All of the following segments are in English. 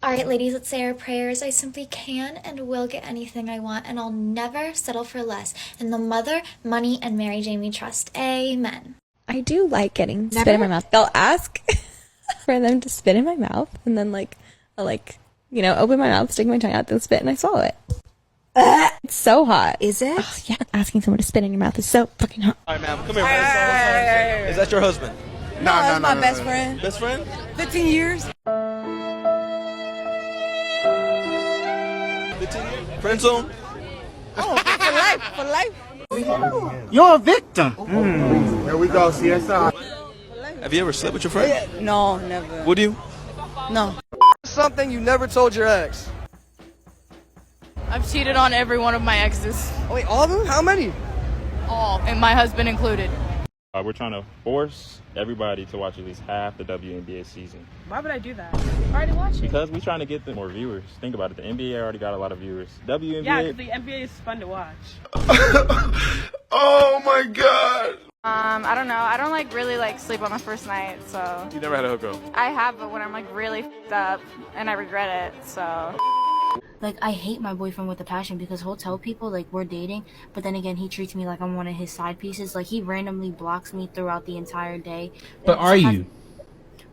Alright, ladies, let's say our prayers. I simply can and will get anything I want, and I'll never settle for less. In the Mother, Money, and Mary Jane we trust. Amen. I do like getting spit in my mouth. They'll ask for them to spit in my mouth, and then I'll open my mouth, stick my tongue out, then spit, and I swallow it. It's so hot. Is it? Oh, yeah, asking someone to spit in your mouth is so fucking hot. All right, ma'am, come here, man. Is that your husband? No, that's my best friend. Best friend? 15 years. 15 years? Friendzone? Oh, for life. You're a victim. There we go, CSI. Have you ever slept with your friend? No, never. Would you? No. Something you never told your ex. I've cheated on every one of my exes. Oh, wait, all of them? How many? All, and my husband included. We're trying to force everybody to watch at least half the WNBA season. Why would I do that? I already watched it. Because we're trying to get more viewers. Think about it. The NBA already got a lot of viewers. WNBA... Yeah, because the NBA is fun to watch. Oh, my God. I don't know. I don't really sleep on the first night, so. You never had a hookup? I have, but when I'm really f***ed up and I regret it, so. I hate my boyfriend with a passion because he'll tell people, we're dating, but then again, he treats me like I'm one of his side pieces. He randomly blocks me throughout the entire day. But are you?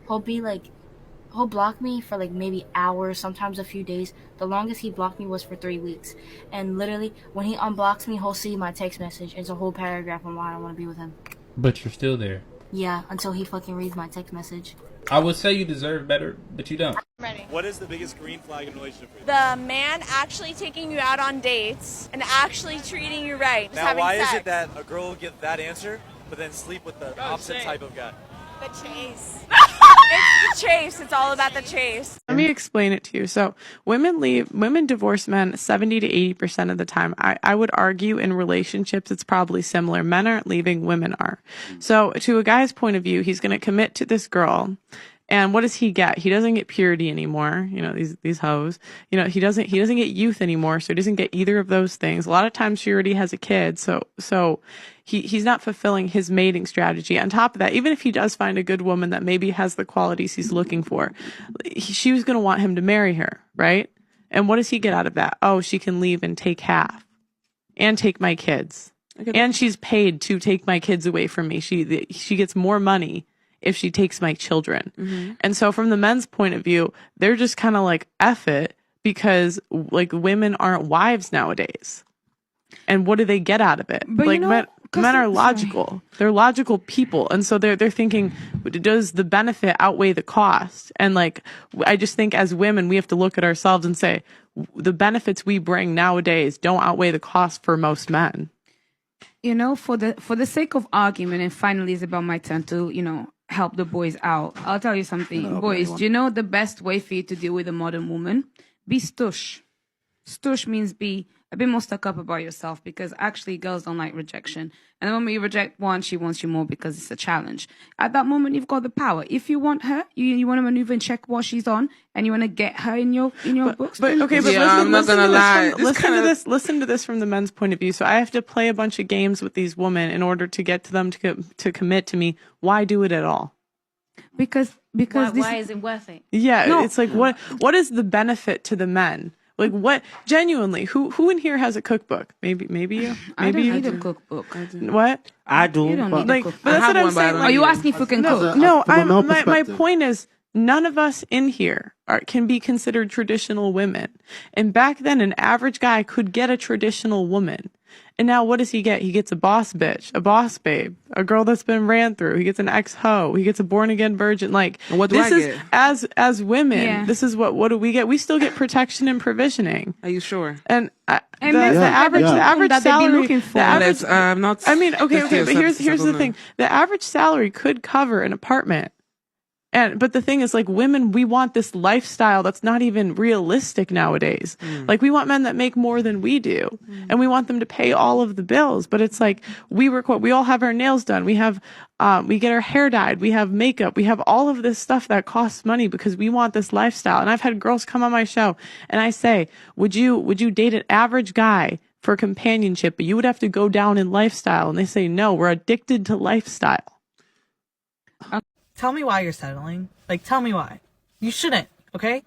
He'll block me for, maybe hours, sometimes a few days. The longest he blocked me was for 3 weeks. And literally, when he unblocks me, he'll see my text message. It's a whole paragraph on why I don't want to be with him. But you're still there. Yeah, until he fucking reads my text message. I would say you deserve better, but you don't. Ready. What is the biggest green flag in a relationship for you? The man actually taking you out on dates and actually treating you right. Just Now, having why sex. is it that a girl will get that answer, but then sleep with the opposite type of guy? The chase. It's the chase. It's all about the chase. Let me explain it to you. So women divorce men 70 to 80% of the time. I would argue in relationships, it's probably similar. Men aren't leaving, women are. So to a guy's point of view, he's going to commit to this girl. And what does he get? He doesn't get purity anymore. These hoes. He doesn't get youth anymore. So he doesn't get either of those things. A lot of times she already has a kid. So he's not fulfilling his mating strategy. On top of that, even if he does find a good woman that maybe has the qualities he's looking for, she was going to want him to marry her, right? And what does he get out of that? Oh, she can leave and take half and take my kids. And she's paid to take my kids away from me. She gets more money if she takes my children. Mm-hmm. And so from the men's point of view, they're just kind of F it because women aren't wives nowadays. And what do they get out of it? But men are logical. Sorry. They're logical people. And so they're thinking, does the benefit outweigh the cost? And I just think as women, we have to look at ourselves and say, the benefits we bring nowadays don't outweigh the cost for most men. For the sake of argument, and finally it's about my turn to, help the boys out. I'll tell you something. Boys, do you know the best way for you to deal with a modern woman? Be stush. Stush means be a bit more stuck up about yourself, because actually girls don't like rejection. And the moment you reject one, she wants you more because it's a challenge. At that moment, you've got the power. If you want her, you want to maneuver and check what she's on, and you want to get her in your books. But I'm not gonna lie. Listen to this from the men's point of view. So I have to play a bunch of games with these women in order to get to them to commit to me. Why do it at all? Because why is it worth it? Yeah, no. It's what is the benefit to the men? What genuinely? Who in here has a cookbook? Maybe you. I don't need a cookbook. What? I do. You don't need a cookbook. But that's what I'm saying. Are you asking if you can cook? No. My point is, none of us in here can be considered traditional women. And back then, an average guy could get a traditional woman. And now what does he get? He gets a boss bitch, a boss babe, a girl that's been ran through. He gets an ex-hoe. He gets a born-again virgin. What do I get? As women, This is what do we get? We still get protection and provisioning. Are you sure? And the average salary, but here's the thing. The average salary could cover an apartment. But the thing is, women, we want this lifestyle that's not even realistic nowadays. We want men that make more than we do, and we want them to pay all of the bills. But it's we all have our nails done. We get our hair dyed. We have makeup. We have all of this stuff that costs money because we want this lifestyle. And I've had girls come on my show, and I say, would you date an average guy for companionship, but you would have to go down in lifestyle? And they say, no, we're addicted to lifestyle. Tell me why you're settling. Tell me why. You shouldn't, okay?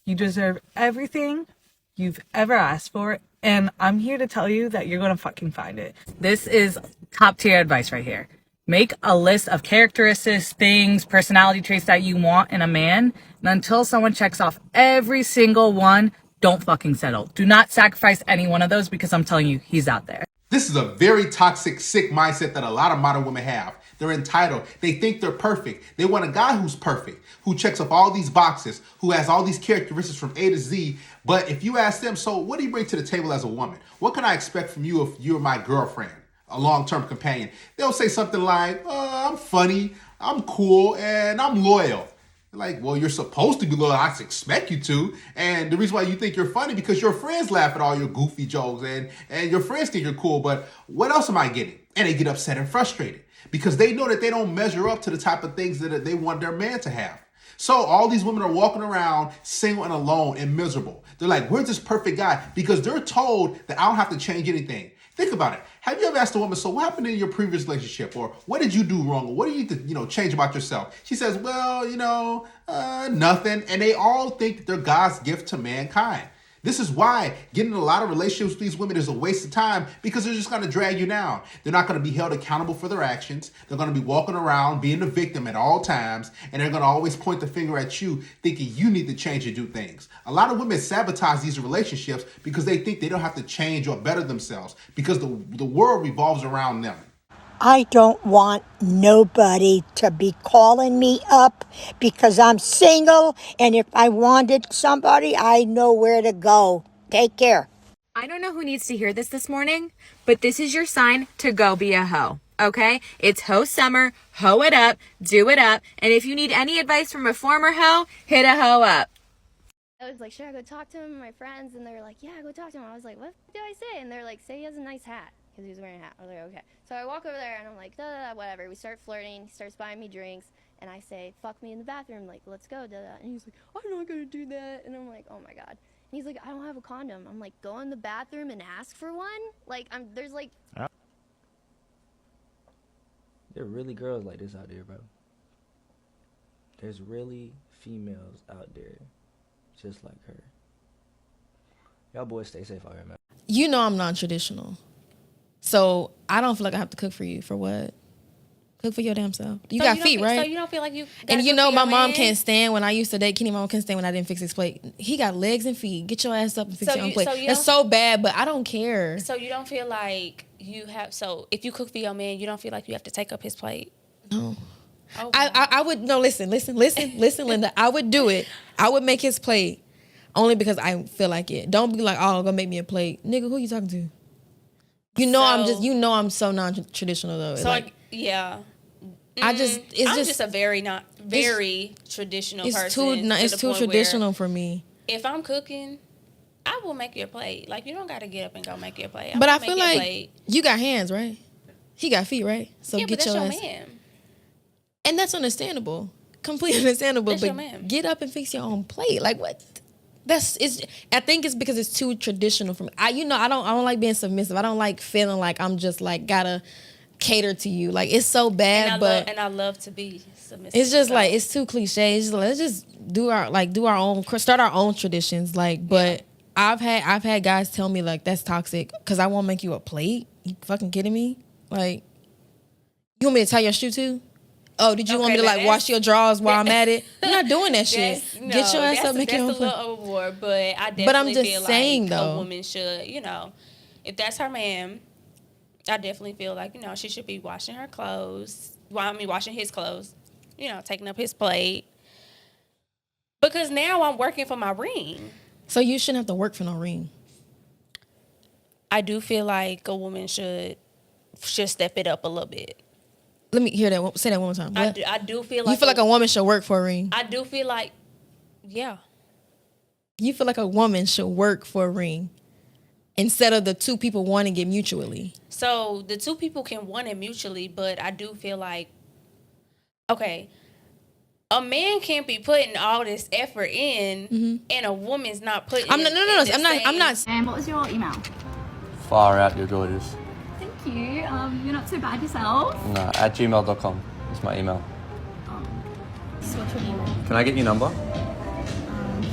You deserve everything you've ever asked for, and I'm here to tell you that you're gonna fucking find it. This is top tier advice right here. Make a list of characteristics, things, personality traits that you want in a man, and until someone checks off every single one, don't fucking settle. Do not sacrifice any one of those, because I'm telling you, he's out there. This is a very toxic, sick mindset that a lot of modern women have. They're entitled. They think they're perfect. They want a guy who's perfect, who checks off all these boxes, who has all these characteristics from A to Z. But if you ask them, so what do you bring to the table as a woman? What can I expect from you if you're my girlfriend, a long-term companion? They'll say something like, I'm funny, I'm cool, and I'm loyal. Like, well, you're supposed to be loyal. I expect you to. And the reason why you think you're funny, because your friends laugh at all your goofy jokes and your friends think you're cool. But what else am I getting? And they get upset and frustrated because they know that they don't measure up to the type of things that they want their man to have. So all these women are walking around single and alone and miserable. They're like, where's this perfect guy? Because they're told that I don't have to change anything. Think about it. Have you ever asked a woman, so what happened in your previous relationship? Or what did you do wrong? Or what do you need to, change about yourself? She says, well, nothing. And they all think that they're God's gift to mankind. This is why getting in a lot of relationships with these women is a waste of time, because they're just going to drag you down. They're not going to be held accountable for their actions. They're going to be walking around being the victim at all times, and they're going to always point the finger at you, thinking you need to change and do things. A lot of women sabotage these relationships because they think they don't have to change or better themselves, because the world revolves around them. I don't want nobody to be calling me up because I'm single, and if I wanted somebody, I know where to go. Take care. I don't know who needs to hear this morning, but this is your sign to go be a hoe, okay? It's hoe summer, hoe it up, do it up, and if you need any advice from a former hoe, hit a hoe up. I was like, should I go talk to him and my friends? And they were like, yeah, go talk to him. I was like, what do I say? And they're like, say he has a nice hat, because he was wearing a hat. I was like, okay. So I walk over there and I'm like, whatever. We start flirting. He starts buying me drinks. And I say, fuck me in the bathroom. Like, let's go, And he's like, I'm not going to do that. And I'm like, oh my God. And he's like, I don't have a condom. I'm like, go in the bathroom and ask for one? Like, there's like... There are really girls like this out there, bro. There's really females out there just like her. Y'all boys stay safe out here, man. You know I'm non-traditional. So I don't feel like I have to cook for you. For what? Cook for your damn self. You got feet, right? So you don't feel like you... And my mom can't stand when I used to date. Kenny, my mom can't stand when I didn't fix his plate. He got legs and feet. Get your ass up and fix your own plate. It's so bad, but I don't care. So you don't feel like you have... So if you cook for your man, you don't feel like you have to take up his plate? No. Oh, I would... No, listen, Linda. I would do it. I would make his plate only because I feel like it. Don't be like, oh, go make me a plate. Nigga, who you talking to? I'm so non-traditional though. So yeah. I'm just a very traditional person. It's too traditional for me. If I'm cooking, I will make you a plate. Like, you don't got to get up and go make your plate. But I feel like you got hands, right? He got feet, right? So yeah, get but your that's ass. Your man. And that's understandable. Completely understandable. That's but your man. Get up and fix your own plate. Like what? I think it's because it's too traditional for me. I don't like being submissive. I don't like feeling like I'm just like gotta cater to you. Like it's so bad, I love to be submissive. It's just like it's too cliche. It's just, let's just do our own, start our own traditions. Like, but yeah. I've had guys tell me like that's toxic because I won't make you a plate. You fucking kidding me? Like, you want me to tie your shoe too? Oh, did you want me to like wash your drawers while I'm at it? I'm not doing that shit. Get your ass up, make your own plate. That's a little overboard, but I definitely feel like a woman should, if that's her man, I definitely feel like, she should be washing her clothes. Washing his clothes, taking up his plate. Because now I'm working for my ring. So you shouldn't have to work for no ring. I do feel like a woman should step it up a little bit. Let me hear that. Say that one more time. I do feel like... You feel like a woman should work for a ring? I do feel like... Yeah. You feel like a woman should work for a ring instead of the two people wanting it mutually? So the two people can want it mutually, but I do feel like... Okay. A man can't be putting all this effort in, and a woman's not putting... I'm not... And what was your email? Far out, your gorgeous. Thank you. You're not so bad yourself. No, at gmail.com. It's my email. So what's your email? Can I get your number?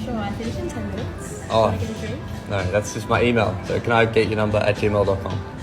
Sure. I finish in 10 minutes. Oh. Can I get a drink? No, that's just my email. So can I get your number at gmail.com?